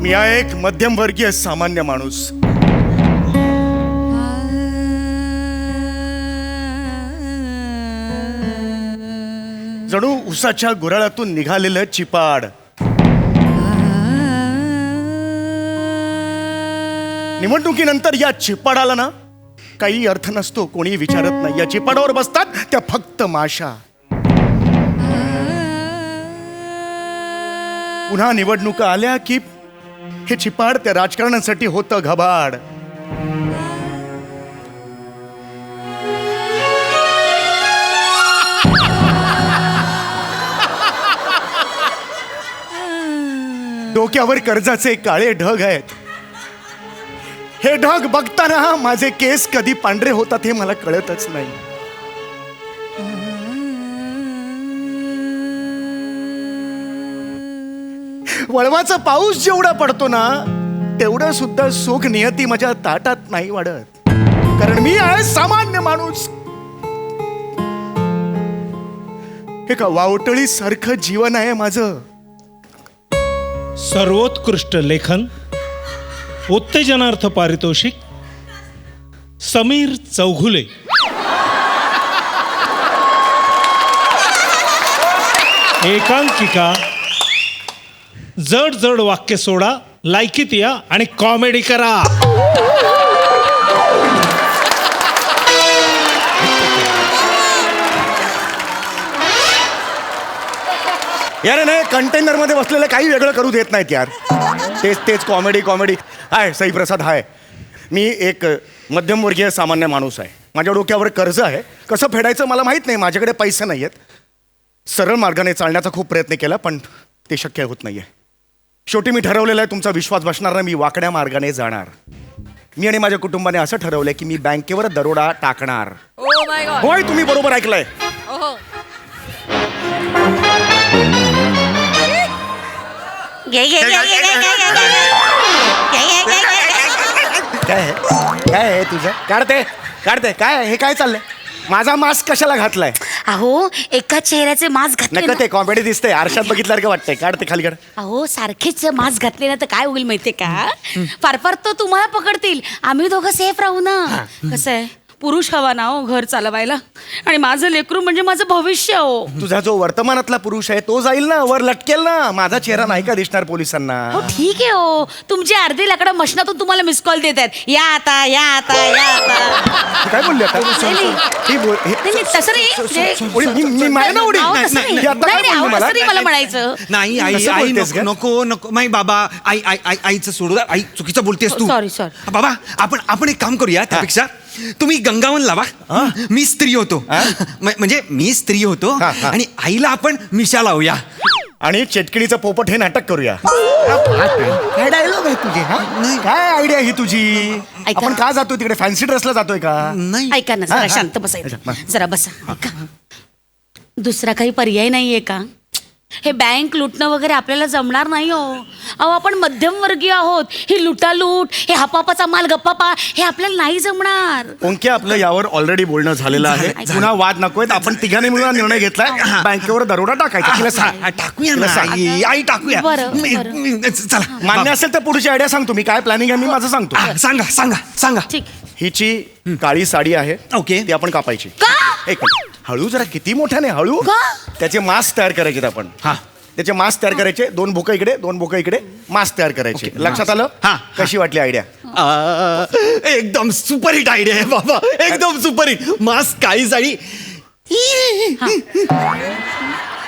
मी आहे एक मध्यमवर्गीय सामान्य माणूस. जणू उसाच्या गुऱ्हाळातून निघालेलं चिपाड. निवडणुकीनंतर या चिपाडाला ना काही अर्थ नसतो, कोणी विचारत नाही. या चिपाडावर बसतात त्या फक्त माशा. पुन्हा निवडणुका आल्या की हे चिपाड त्या राजकारणासाठी होतं घबाड. डोक्यावर कर्जाचे काळे ढग आहेत. हे ढग बघताना माझे केस कधी पांढरे होतात हे मला कळतच नाही. वळवाचा पाऊस जेवढा पडतो ना तेवढं सुद्धा सुख नियती माझ्या ताटात नाही वाढत, कारण मी आहे सामान्य माणूस. एका वावटळी सारखं जीवन आहे माझं. सर्वोत्कृष्ट लेखन, उत्तेजनार्थ पारितोषिक समीर चौघुले. एकांकिका, जड जड वाक्य सोडा, लायकीत या आणि कॉमेडी करा. यार नाही, कंटेनर मध्ये बसलेलं काही वेगळं करू देत नाहीत यार. तेच तेच कॉमेडी कॉमेडी. हाय साई प्रसाद, हाय. मी एक मध्यमवर्गीय सामान्य माणूस आहे. माझ्या डोक्यावर कर्ज आहे, कसं फेडायचं मला माहीत नाही. माझ्याकडे पैसे नाही आहेत. सरळ मार्गाने चालण्याचा खूप प्रयत्न केला पण ते शक्य होत नाही आहे. शेवटी मी ठरवलेलं आहे, तुमचा विश्वास बसणार नाही, मी वाकड्या मार्गाने जाणार. मी आणि माझ्या कुटुंबाने असं ठरवलंय की मी बँकेवर दरोडा टाकणार. होय, तुम्ही बरोबर ऐकलंय. काय आहे तुझं? काढते काढते. काय आहे हे? काय चाललंय? माझा मास्क कशाला घातलाय? अहो, एका चेहऱ्याचे मास्क घातले नका, ना. ते कॉमेडी दिसतंय. आरशात बघितल्यावर का वाटतंय? काढते खाली काढ. अहो, सारखेच मास्क घातले ना तर काय होईल माहितीये का? फार तो तुम्हाला पकडतील, आम्ही दोघं सेफ राहू ना. कसं आहे, पुरुष हवा ना हो घर चालवायला, आणि माझं लेकरू म्हणजे माझं भविष्य हो. तुझा जो वर्तमानातला पुरुष आहे तो जाईल ना, वर लटकेल ना. माझा चेहरा नाही का दिसणार पोलिसांना? हो ठीक आहे हो, तुमची अर्धी लाकडं मशनातून तुम्हाला मिस कॉल देत आहेत. या आता, या आता, या आता. काय बोलले आता? नाही, नाही. ही बोल- हे- नाही, तसं नाही. मी माय ना उडी. अहो, तसं नाही. ही आता काय नाही, बोलली अहो, मला? तसं नाही मला म्हणायचं. नाही आई कसं आई बोलतेस नको ग? नको नको नाही बाबा. आई आई आई आईचं सोडू द्या. आई चुकीचं बोलतेस तू. Sorry, sorry. बाबा आपण एक काम करूया. त्यापेक्षा तुम्ही गंगावन लावा. मी स्त्री होतो. म्हणजे मी स्त्री होतो हा, हा. आणि आईला आपण मिशा लावूया. आणि चेटकिडीचं पोपट हे नाटक करूया. काय डायलॉग आहे तुझे? हा? काय आयडिया ही तुझी? ऐका. आपण का जातोय तिकडे? फॅन्सी ड्रेसला जातोय का? नाही ऐका ना, जरा हा. शांत बसायचं. जरा बसा. ऐका, दुसरा काही पर्याय नाहीये का? हे बँक लुटणं वगैरे आपल्याला जमणार नाही हो. अहो, आपण मध्यमवर्गीय आहोत. ही लुटालूट, हे हपापाचा माल गप्पापा, हे आपल्याला नाही जमणार. ओंके, आपलं यावर ऑलरेडी बोलणं झालेलं आहे. झालं. पुन्हा वाद नकोय. आपण तिघांनी मिळून निर्णय घेतलाय बँकेवर दरोडा टाकायचा. तिला सांग. टाकूया तिला ना सांग. आई टाकूया. बरं, बरं. चला मान्य असेल तर पुढची आयडिया सांग. तुम्ही काय प्लॅनिंग आहे मी माझं सांगतो. सांगा सांगा सांगा. ठीक. हिची काळी साडी आहे, ओके. ती आपण कापायची. का? एक मिनिट. हळू जरा, किती मोठ्याने हळू. का? त्याचे मास्क तयार करायचे आपण. हा. त्याचे मास्क तयार करायचे. 2 भुकं इकडे, 2 भुकं इकडे. मास्क तयार करायचे. ओके, लक्षात आलं? हा. कशी वाटली आयडिया? एकदम सुपरहिट आयडिया आहे बाबा. एकदम सुपरहिट. मास्क काळी साडी.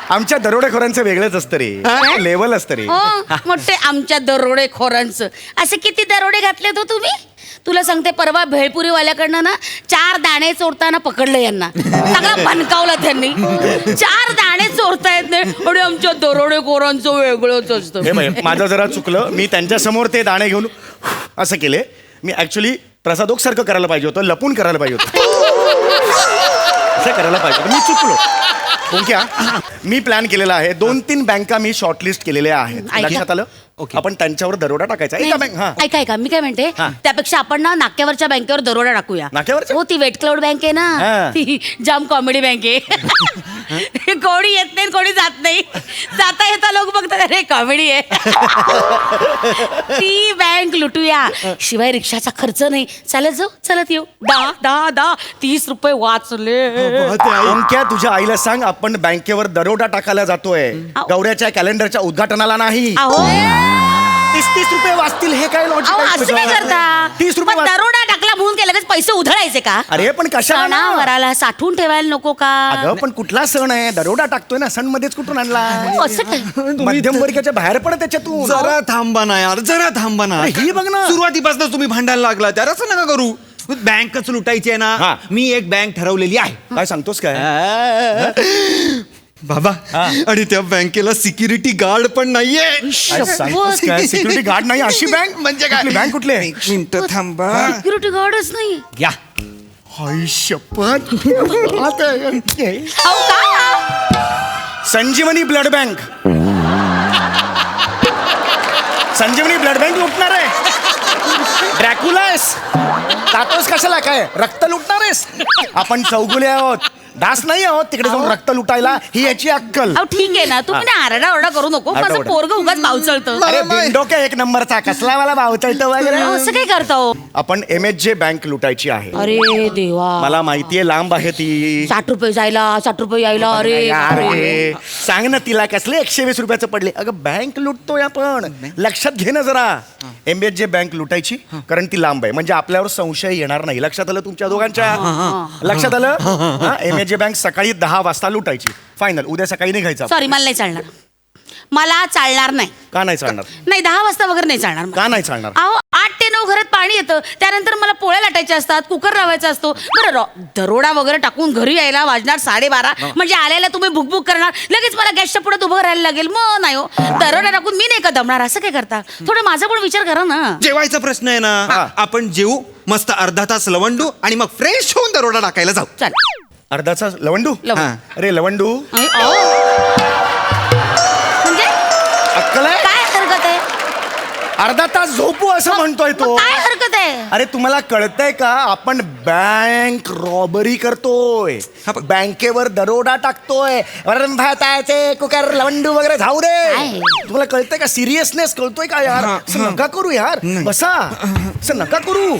आमच्या दरोडेखोरांचं वेगळंच असतं रे, लेवल असतं रे. हो, मोठे आमच्या दरोडेखोरांचं. असे किती दरोडे घातलेत हो तुम्ही? तुला सांगते, परवा भेळपुरीवाल्याकडनं ना 4 दाणे चोरताना पकडलं यांना. सगळा बनकावला त्यांनी. 4 दाणे चोरतायत नाही आणि आमच्या दरोडेखोरांचं वेगळंच असतं. हे बघ, माझं जरा चुकलं. मी त्यांच्यासमोर ते दाणे घेऊन असं केले. मी ऍक्च्युली प्रसादोक सारखं करायला पाहिजे होतं, लपून करायला पाहिजे होतं. असं करायला पाहिजे होतं. मी चुकलो. ओके, मी प्लॅन केलेला आहे. 2-3 बँका मी शॉर्टलिस्ट केलेल्या आहेत. ऐका. लक्षात आलं? ओके. आपण त्यांच्यावर दरोडा टाकायचा एका बँक हा ऐका मी काय म्हणते हा. त्यापेक्षा आपण ना नाक्यावरच्या बँकेवर दरोडा टाकूया. नाक्यावरच्या? हो ती वेट क्लाउड बँक आहे ना हा. ती जाम कॉमेडी बँक आहे. कोणी येत नाही कोणी जात नाही, जाता येता लोक बघतात अरे कॉमेडी आहे. ती बँक लुटूया. शिवाय रिक्षाचा खर्च नाही, चालत जाऊ चालत येऊ. 10 रुपये वाचले. ओंक्या तुझ्या आईला सांग आपण बँकेवर दरोडा टाकायला जातोय, अहो. गौऱ्याच्या कॅलेंडरच्या उद्घाटनाला नाही. अहो 30 रुपये वाचतील हे काय लॉजिक अहो असं काय करता? 30 रुपये पण दरोडा टाकला म्हणून काय लगेच पैसे उधळायचे का? अरे पण कशाला ना? सणावाराला साठवून ठेवायला नको का? अगं पण कुठला सण आहे, दरोडा टाकतोय ना, सण मध्येच कुठून आणला? अहो, असं काय? मध्यमवर्गीच्या बाहेर पड त्याच्यातून. जरा थांबा ना यार, जरा थांबा ना. अरे ही बघ ना. सुरुवातीपासून तुम्ही भांडायला लागला त्यार असं नका करू. बँकच लुटायची आहे हा. ना, मी एक बँक ठरवलेली आहे. काय सांगतोस काय? बाबा आणि त्या बँकेला सिक्युरिटी गार्ड पण नाहीये. काय सांगतोस काय? सिक्युरिटी गार्ड नाही अशी बँक म्हणजे काय? बँक कुठली आहे? एक मिनिट थांबा. सिक्युरिटी गार्डच नाही. या हाय शपथ. अहो का? संजीवनी ब्लड बँक. संजीवनी ब्लड बँक लुटणार आहे. ड्रॅक्युला आहेस, जातोस कशाला? काय रक्त लुटणार आहेस? आपण चौगुले आहोत, दास नाही आहोत तिकडे जाऊन रक्त लुटायला. ही याची अक्कल. अहो ठीक आहे ना, तुम्ही ना आरडा नको. माझं आरडाओरडा. पोरग उगाच बावचळतं. अरे बिंडोक्या एक नंबरचा कसला मला भावचळतो वगैरे. अहो, असं काय करता हो? आपण MHJ बँक लुटायची आहे. अरे देवा, मला माहितीये लांब आहे ती. 60 रुपये जायला 60 रुपये यायला. अरे अरे सांग ना तिला कसले 120 रुपयाचं पडले. अगं बँक लुटतोय आपण, लक्षात घे ना जरा. MHJ बँक लुटायची कारण ती लांब आहे, म्हणजे आपल्यावर संशय येणार नाही. लक्षात आलं तुमच्या दोघांच्या? लक्षात आलं? MHJ बँक सकाळी 10 वाजता लुटायची. फायनल उद्या सकाळी निघायचं. सॉरी मला नाही चालणार. मला चालणार नाही. का नाही चालणार? नाही 10 वाजता वगैरे नाही चालणार. का नाही चालणार? अहो 8 ते 9 घरात पाणी येतं, त्यानंतर मला पोळ्या लाटायच्या असतात, कुकर लावायचा असतो. बरं दरोडा वगैरे टाकून घरी यायला वाजणार 12:30. म्हणजे आल्याला तुम्ही बुकबुक करणार, लगेच मला गॅसच्या पुढे उभं राहायला लागेल. मग नाही हो, दरोडा टाकून मी नाही का दमणार. असं काय करता? थोडं माझा पण विचार करा ना. जेवायचा प्रश्न आहे हा. ना, आपण जेवू मस्त अर्धा तास लवंडू आणि मग फ्रेश होऊन दरोडा टाकायला जाऊ. चल अर्धाचा लवंडू? लवंडू. हा. अरे लवंडू म्हणजे अक्कल आहे? काय हरकत आहे? अर्धा तास झोपू असं म्हणतोय तो. मग काय हरकत आहे? अरे तुम्हाला कळतंय का आपण बँक रॉबरी करतोय, हा, पण- बँकेवर दरोडा टाकतोय. वरण भाताचे कुकर लवंडू वगैरे जाऊ दे. काय? तुम्हाला कळतंय का? सिरियसनेस कळतोय का यार? असं नका करू यार, बसा. असं नका करू.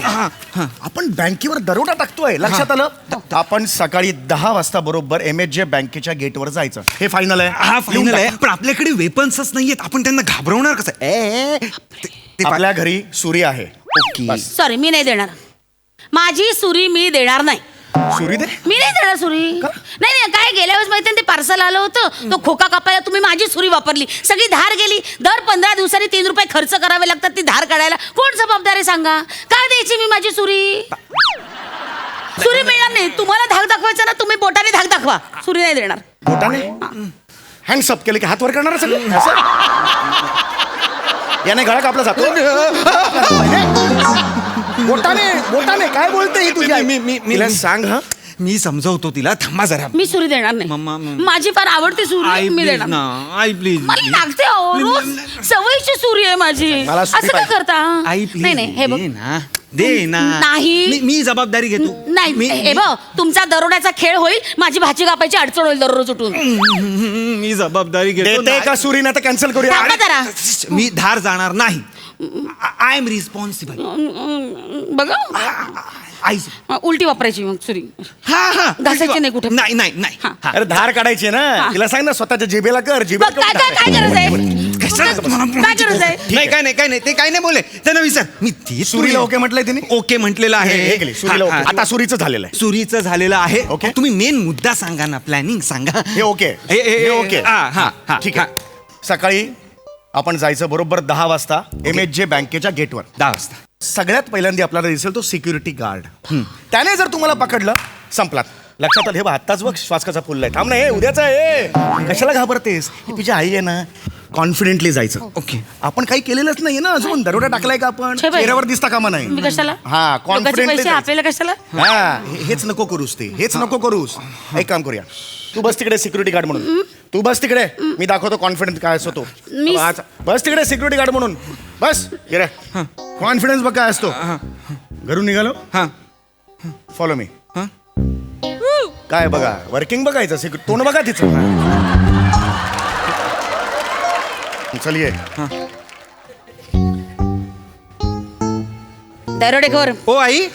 आपण बँकेवर दरोडा टाकतोय, लक्षात आलं? आपण सकाळी 10 वाजता बरोबर MHJ बँकेच्या गेटवर जायचं. हे फायनल आहे. हा फायनल आहे, पण आपल्याकडे वेपन्सच नाहीयेत. आपण त्यांना घाबरवणार कसं? ते आपल्या घरी सुरी आहे. बस. सॉरी मी नाही देणार. माझी सुरी मी देणार नाही. सुरी दे. मी नाही देणार सुरी. नाही काय गेल्या वेळेस माहिती ते पार्सल आलं होतं, तो खोका कापायला तुम्ही माझी सुरी वापरली, सगळी धार गेली. दर 15 दिवसांनी 3 रुपये खर्च करावे लागतात ती धार काढायला. कोण जबाबदार आहे सांगा? काय द्यायची मी माझी सुरी? सुरी मिळणार नाही. तुम्हाला धाक दाखवायचा ना, तुम्ही बोटाने धाक दाखवा. सुरी नाही देणार. बोटाने हँड्सअप केले की हात वर करणार सगळं असं? याने गळा कापला जातो. बोटाने बोटाने काय बोलते ही तुझी आई? तिला सांग. हा मी समजवतो तिला, थांबा जरा. मी सुरी देणार मम्मा, नाही. माझी फार आवडती सुरी मी देणार ना, नाही. आई प्लीज. मला लागते अहो, रोज सवयीची सुरी आहे माझी. मला सुरी असं काय पाहिजे. करता? आई प्लीज. नाही हे बघ. दे ना. नाही. मी जबाबदारी घेतो. नाही हे बघ, तुमचा दरोड्याचा खेळ होईल, माझी भाजी कापायची अडचण होईल दररोज उठून. मी जबाबदारी घेतो. देते का सुरी नाही तर कॅन्सल करूया. थांबा जरा. मी धार जाणार नाही. I am responsible. बघा आई उलटी वापरायची मग सुरी. हा घासायची नाही कुठे. नाही नाही नाही. हा. हा. अरे धार काढायची ना. तिला सांग ना स्वतःच्या जिभेला कर. बघ, जिभेला काय काय काय गरज आहे? काय गरज आहे? नाही काय नाही ते काय नाही बोले. त्यांना विचार. मी ती सुरीला ओके म्हटलंय तिने. ओके म्हटलेलं आहे. हे गेली सुरीला हा, ओके. हा. आता सुरीचं झालेलं आहे. सुरीचं झालेलं आहे. ओके. तुम्ही मेन मुद्दा सांगा ना, प्लॅनिंग सांगा. हे ओके. हे ओके. हा ठीक आहे. सकाळी आपण जायचं बरोबर 10 वाजता MHJ बँकेच्या गेटवर. 10 वाजता. सगळ्यात पहिल्यांदा आपल्याला दिसेल तो सिक्युरिटी गार्ड. त्याने जर तुम्हाला पकडलं संपलात. लक्षात आलं? हे बघ आत्ताच बघ श्वासकाचा फुललाय. थांब ना, हे उद्याचा आहे. कशाला घाबरतेस? ही तुझी आई आहे ना. कॉन्फिडेंटली जायचं. ओके. आपण काही केलेलंच नाहीये ना अजून. दरोडा टाकलाय का आपण? छे बाई. चेहऱ्यावर दिसता कामा नाही. मी कशाला? हा लोकांचे कॉन्फिडेंटली पैसे आपल्याला कशाला? हेच नको करूस ते. हेच नको करूस. एक काम करूया. तू बस तिकडे सिक्युरिटी गार्ड म्हणून. तू बस तिकडे, मी दाखवतो कॉन्फिडन्स काय असतो तो. मी- आज बस तिकडे सिक्युरिटी गार्ड म्हणून बस. गेले कॉन्फिडन्स बघ काय असतो. घरून निघालो, हा फॉलो मी. हा काय बघा, वर्किंग बघायचं, तोंड बघा तिचं. चलिये. दरोडेखोर ओ आई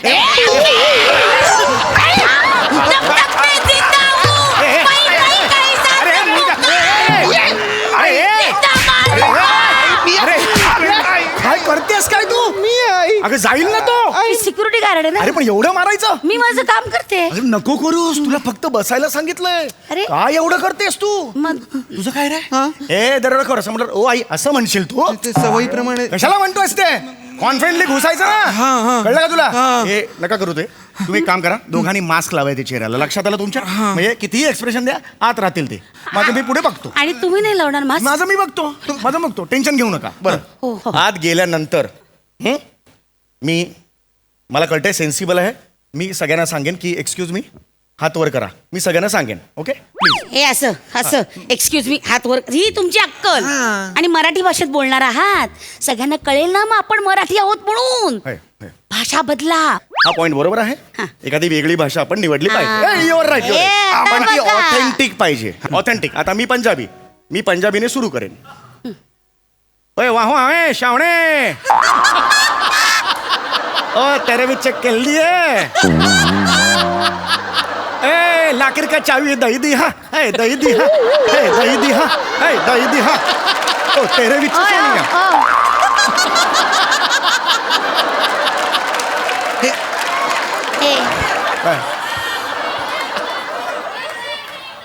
काय करतेस काय तू? मी आई अगं जाईल ना तो. सिक्युरिटी गार्ड आहे ना. अरे पण एवढं मारायचं? मी माझं काम करते. अरे नको करूस, तुला फक्त बसायला सांगितलंय. अरे. काय एवढं करतेस तू? मग तुझं काय रे? ए दरोडेखोर असं म्हटलं, ओ आई असं म्हणशील तू? ते सवयीप्रमाणे कशाला म्हणतोयस ते? कॉन्फिडेंटली घुसायचं हा, ना. हा. कळलं का तुला? हा. हे नका करू ते. तुम्ही एक काम करा, दोघांनी मास्क लावायचे चेहऱ्याला. लक्षात आलं तुमच्या? म्हणजे कितीही एक्सप्रेशन द्या, आत राहतील ते. माझं मी पुढे बघतो. आणि तुम्ही नाही लावणार मास्क? माझं मी बघतो, माझं बघतो. टेन्शन घेऊ नका. हो, बरं, हो. आत गेल्यानंतर मला कळतंय सेन्सिबल आहे. मी सगळ्यांना सांगेन की एक्सक्यूज मी, हात वर करा. मी सगळ्यांना सांगेन. Okay please. हे असं असं एक्सक्यूज मी, हात वर. ही तुमची अक्कल. आणि मराठी भाषेत बोलणार आहात, सगळ्यांना कळेल ना मग आपण मराठी आहोत म्हणून. भाषा बदला. हा पॉइंट बरोबर आहे. हा. एखादी वेगळी भाषा आपण निवडली हा. पाहिजे. Your right. ए, आता पण ती बघा. ऑथेंटिक पाहिजे. ऑथेंटिक. आता मी पंजाबीने सुरू करेन. ओए वाह वाह शावणे, ओ तेरे भी चेक कर लिए. ए लाकिर का चावी दही दी हा, ए दही दी हा, ए दही दी हा, ए दही दी हा. ओ तेरे भी ओय, चेक ओय,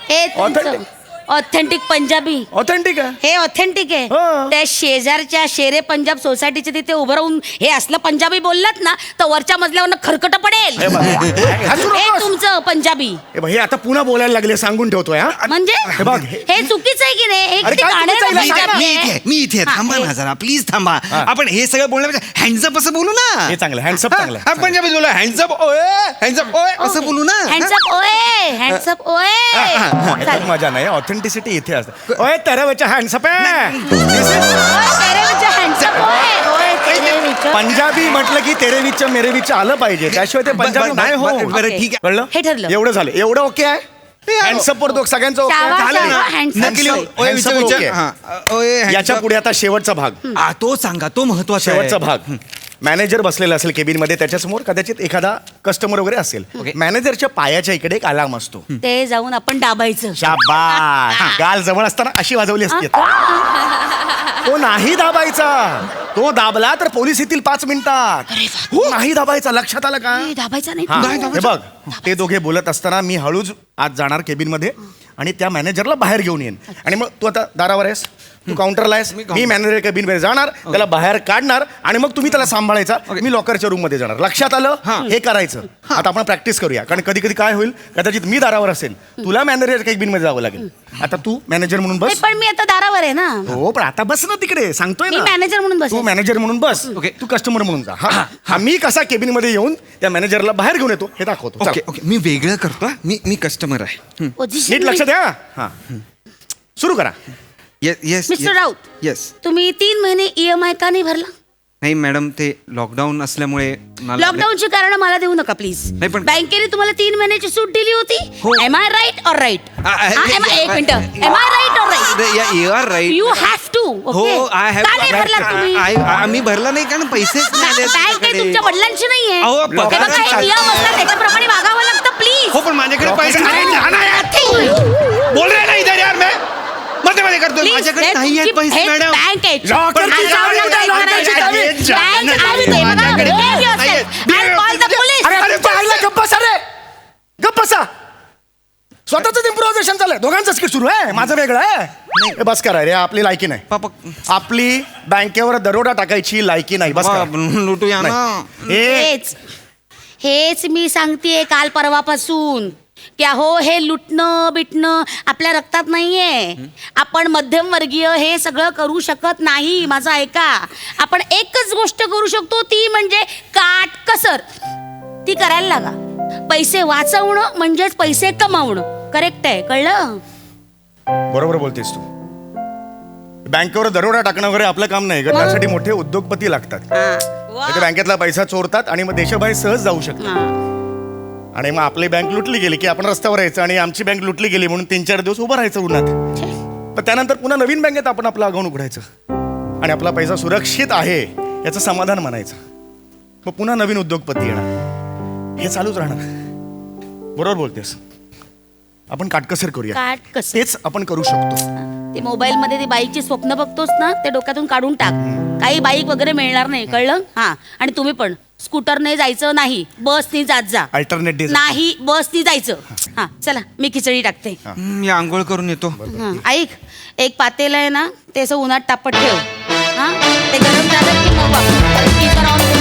हे हे तुमचं ऑथेंटिक पंजाबी. ऑथेंटिक आहे. हे ऑथेंटिक आहे. हो. त्या शेजारच्या शेरे पंजाब सोसायटीच्या तिथे उभं राहून हे असलं पंजाबी बोललात ना तर वरच्या मजल्यावर खरकट पडेल. हे बघ, हसू हे नकोस. तुमचं पंजाबी हे बघ, हे आता पुन्हा बोलायला लागले, सांगून ठेवतोय हा. म्हणजे हे बघ, हे चुकीचं आहे की नाही? एक अरे ते काय गाणं चुकीचं आहे? पंजाबी मी आहे. इथे मी इथे हा, थांबा हे. ना जरा प्लीज थांबा. हा. आपण हे सगळं बोलण्यापेक्षा हँडसअप असं बोलू ना. हे चांगलं, hands up चांगलं. हा, पंजाबी बोला हँडसअप ओए हँडसअप ओए असं बोलू ना. हँडसअप ओए, हँडसअप ओए. याच्यात चालेल. मजा नाही. ऑथेंटिसिटी इथे असते. ओय तेरा बच्चा हँडसअप आहे. ओए, तेरे विच हँडसअप ओए, ओए, तेरे विच. पंजाबी म्हटलं की तेरे विच मेरे विच आलं पाहिजे, त्याशिवाय ते पंजाबी नाही हो. बरं ओके. ठीक आहे. कळलं? हे ठरलं. एवढं झालं. एवढं ओके आहे. हँडसअप वर दोघ सगळ्यांचं ओके आहे? शाबास, झालं ना? शाबास, hands up. नक्की लिहू. ओए Hands up विचार ओके. हा. ओए hands याच्या up. पुढे आता शेवटचा भाग. तो सांगा, तो महत्वाचा आहे. शेवटचा भाग. मॅनेजर बसलेला असेल केबिन मध्ये, त्याच्यासमोर कदाचित एखादा कस्टमर वगैरे असेल. मॅनेजरच्या पायाच्या इकडे एक अलार्म असतो. ते जाऊन आपण दाबायचं. शाबास. गाल जवळ असताना अशी वाजवली असते. तो नाही दाबायचा. तो दाबला तर पोलीस येतील 5 मिनिटात. हो, नाही दाबायचा. लक्षात आलं का? ए, दाबायचं नाही. हा, नाही हे बघ, ते दोघे बोलत असताना मी हळूच आत जाणार केबिन मध्ये आणि त्या मॅनेजरला बाहेर घेऊन येईन. आणि मग तू आता दारावर आहेस, तू काउंटरला आहेस, मी मॅनेजर केबिन मध्ये जाणार, त्याला बाहेर काढणार आणि मग तुम्ही त्याला सांभाळायचा. मी लॉकरच्या रूम मध्ये जाणार. लक्षात आलं? हे करायचं. आता आपण प्रॅक्टिस करूया, कारण कधी कधी काय होईल, कदाचित मी दारावर असेल, तुला मॅनेजर केबिन मध्ये जावं लागेल. आता तू मॅनेजर म्हणून नाही, बस. पण मी आता दारावर आहे ना. हो, पण आता बस ना तिकडे, सांगतोय मी ना. मॅनेजर म्हणून तू बसेल. मॅनेजर म्हणून बस. ओके. तू कस्टमर म्हणून जा. हा, मी कसा केबिन मध्ये येऊन त्या मॅनेजरला बाहेर घेऊन येतो हे दाखवतो. ओके ओके मी वेगळं करतो हा. मी कस्टमर आहे. पोझिशन नीट लक्ष द्या. हा, सुरू करा. Yes mister Raut, yes. तुम्ही 3 महिने EMI का नाही भरला? नाही मॅडम, ते लॉकडाऊन असल्यामुळे मला- लॉकडाऊनची कारण मला देऊ नका प्लीज. नाही, पण- बँकेने तुम्हाला 3 महिन्याची सूट दिली होती. हो. Am I right or right? एक minute. Yeah. Am I right or right? You are right. You have to. हो आय हॅव. का नाही भरला तुम्ही? आम्ही भरला नाही कारण पैसेच नाही आले बँक काही तुमच्याकडे. तुमच्या वडिलांची नाहीये. अहो, हे बघा, पगाराची हे नियम असतात, त्याच्याप्रमाणे वागावं लागतं प्लीज. हो पण माझ्याकडे पैसे नाही. बोल रहे नाही इधर यार. मैं मध्ये करतो. माझ्याकडे नाही आहेत पैसे मॅडम. बँक आहे. लॉकरची चावी बँक द्या, करायची लॉकरची तुम्ही. चावी द्या. बँक आणि ते बघा, माझ्याकडे behave yourself. नाहीये. I'll call the police. अरे पाहिलं, गप्प बसा रे. गप्प बसा. स्वतःच इम्प्रोव्हायझेशन चाललंय. दोघांचंच की सुरू आहे, माझं वेगळं आहे. हे बस करा रे, आपली लायकी नाही. पापा आपली बँकेवर दरोडा टाकायची लायकी नाही. बस करा. लुटूया ना. हे हेच मी सांगतेय काल परवापासून की अहो हे लुटणं बिटणं आपल्या रक्तात नाहीये. आपण मध्यमवर्गीय हे सगळं करू शकत नाही. माझं ऐका, आपण एकच गोष्ट करू शकतो, ती म्हणजे काटकसर. ती करायला लागा. पैसे वाचवणं म्हणजेच पैसे कमावणं. करेक्ट आहे, कळलं? बरोबर बोलतेस तू. बँकेवर दरोडा टाकणं वगैरे आपलं काम नाही ग. त्यासाठी मोठे उद्योगपती लागतात. ते बँकेतला पैसा चोरतात आणि मग देशाबाहेर सहज जाऊ शकतात. आणि मग आपली बँक लुटली गेली की आपण रस्त्यावर यायचं आणि आमची बँक लुटली गेली म्हणून 3-4 दिवस उभं राहायचं उन्हात. पण त्यानंतर पुन्हा नवीन बँकेत आपण आपलं अकाउंट उघडायचं आणि आपला पैसा सुरक्षित आहे याचं समाधान मानायचं. मग पुन्हा नवीन उद्योगपती येणार. हे चालूच राहणार. बरोबर बोलतेस. आपण काटकसर करूया. काटकसर. तेच आपण करू शकतो. ते मोबाईल मध्ये ती बाईकची स्वप्न बघतोस ना, ते डोक्यातून काढून टाक. काही बाईक वगैरे मिळणार नाही, कळलं? हा. आणि तुम्ही पण स्कूटरने जायचं नाही, बसनी जात जा. अल्टरनेट डे नाही, बसनी जायचं. हा चला, मी खिचडी टाकते. मी आंघोळ करून येतो. हा, ऐक, एक पातेलं आहे ना, ते असं उन्हात तापत ठेव. हा, ते गरम झालं की मग वापर.